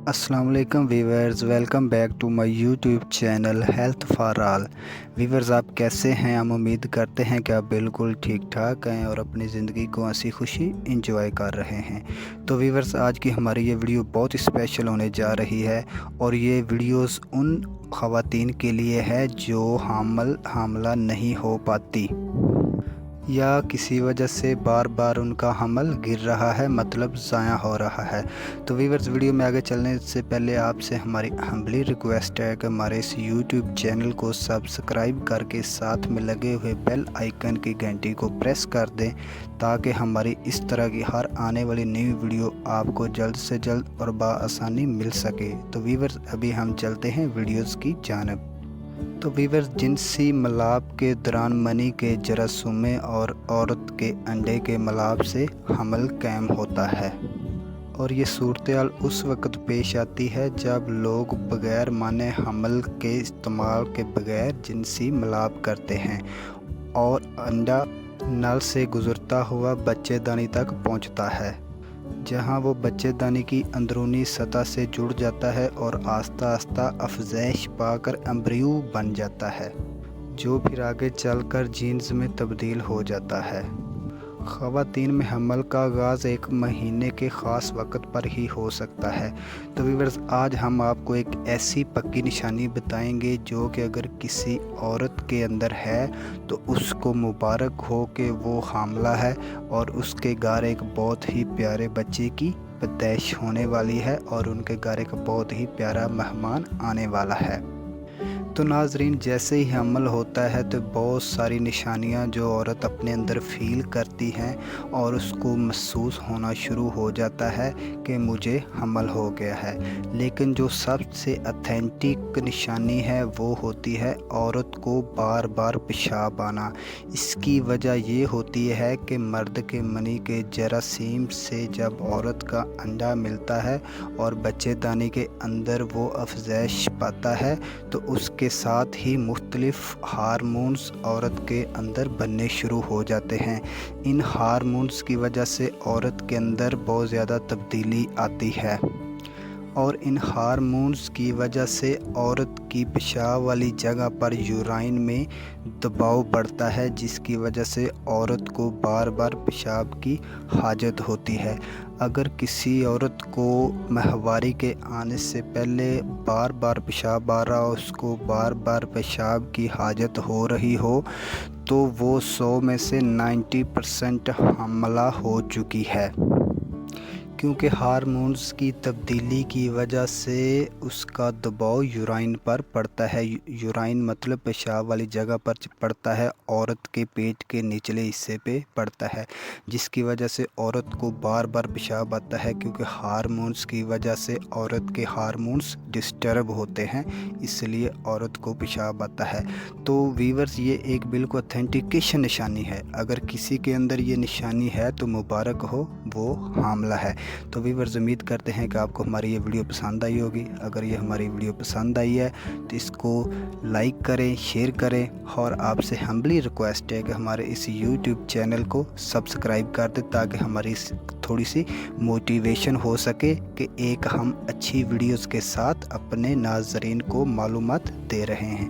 अस्सलाम वालेकुम viewers, welcome back to my YouTube channel health for all. Viewers, आप कैसे हैं? हम उम्मीद करते हैं कि आप बिल्कुल ठीक ठाक हैं और अपनी ज़िंदगी को हंसी खुशी इंजॉय कर रहे हैं। तो वीवर्स, आज की हमारी ये वीडियो बहुत स्पेशल होने जा रही है और ये वीडियोस उन ख़वातीन के लिए है जो हामला नहीं हो पाती या किसी वजह से बार बार उनका हमल गिर रहा है, मतलब ज़ाया हो रहा है। तो वीवर्स, वीडियो में आगे चलने से पहले आपसे हमारी हम्बली रिक्वेस्ट है कि हमारे इस यूट्यूब चैनल को सब्सक्राइब करके साथ में लगे हुए बेल आइकन की घंटी को प्रेस कर दें ताकि हमारी इस तरह की हर आने वाली नई वीडियो आपको जल्द से जल्द और बआसानी मिल सके। तो वीवर्स, अभी हम चलते हैं वीडियोज़ की जानिब। तो वीवर्स, जिनसी मिलाप के दौरान मनी के जरासूमे और औरत के अंडे के मिलाप से हमल कायम होता है और ये सूरत उस वक्त पेश आती है जब लोग बग़ैर माने हमल के इस्तेमाल के बगैर जिनसी मिलाप करते हैं और अंडा नल से गुजरता हुआ बच्चेदानी तक पहुंचता है, जहां वो बच्चेदानी की अंदरूनी सतह से जुड़ जाता है और आस्ता आस्ता अफज़ैश पाकर एम्ब्रियो बन जाता है, जो फिर आगे चलकर जीन्स में तब्दील हो जाता है। ख़वातीन में हमल का आगाज़ 1 महीने के ख़ास वक्त पर ही हो सकता है। तो वीवर्स, आज हम आपको एक ऐसी पक्की निशानी बताएंगे जो कि अगर किसी औरत के अंदर है तो उसको मुबारक हो कि वो हामला है और उसके घर एक बहुत ही प्यारे बच्चे की पैदाइश होने वाली है और उनके घर एक बहुत ही प्यारा मेहमान आने वाला है। तो नाजरीन, जैसे ही हमल होता है तो बहुत सारी निशानियां जो औरत अपने अंदर फ़ील करती हैं और उसको महसूस होना शुरू हो जाता है कि मुझे हमल हो गया है। लेकिन जो सबसे ऑथेंटिक निशानी है वो होती है औरत को बार बार पेशाब आना। इसकी वजह ये होती है कि मर्द के मनी के जरासीम से जब औरत का अंडा मिलता है और बच्चेदानी के अंदर वो अफज़ैश पाता है तो उसके साथ ही मुख्तलिफ हार्मोन्स औरत के अंदर बनने शुरू हो जाते हैं। इन हार्मोन्स की वजह से औरत के अंदर बहुत ज़्यादा तब्दीली आती है और इन हार्मोन्स की वजह से औरत की पेशाब वाली जगह पर यूराइन में दबाव बढ़ता है, जिसकी वजह से औरत को बार बार पेशाब की हाजत होती है। अगर किसी औरत को माहवारी के आने से पहले बार बार पेशाब आ रहा हो, उसको बार बार पेशाब की हाजत हो रही हो, तो वो 100 में से 90% हमला हो चुकी है, क्योंकि हार्मोन्स की तब्दीली की वजह से उसका दबाव यूराइन पर पड़ता है। यूराइन मतलब पेशाब वाली जगह पर पड़ता है, औरत के पेट के निचले हिस्से पे पड़ता है, जिसकी वजह से औरत को बार बार पेशाब आता है, क्योंकि हार्मोन्स की वजह से औरत के हार्मोन्स डिस्टर्ब होते हैं, इसलिए औरत को पेशाब आता है। तो वीवर्स, ये एक बिल्कुल ऑथेंटिकेशन निशानी है। अगर किसी के अंदर ये निशानी है तो मुबारक हो, वो हामला है। तो वीवर्स, उम्मीद करते हैं कि आपको हमारी ये वीडियो पसंद आई होगी। अगर ये हमारी वीडियो पसंद आई है तो इसको लाइक करें, शेयर करें और आपसे हम्बली रिक्वेस्ट है कि हमारे इस यूट्यूब चैनल को सब्सक्राइब कर दें ताकि हमारी थोड़ी सी मोटिवेशन हो सके कि एक हम अच्छी वीडियोज़ के साथ अपने नाज़रीन को मालूमात दे रहे हैं।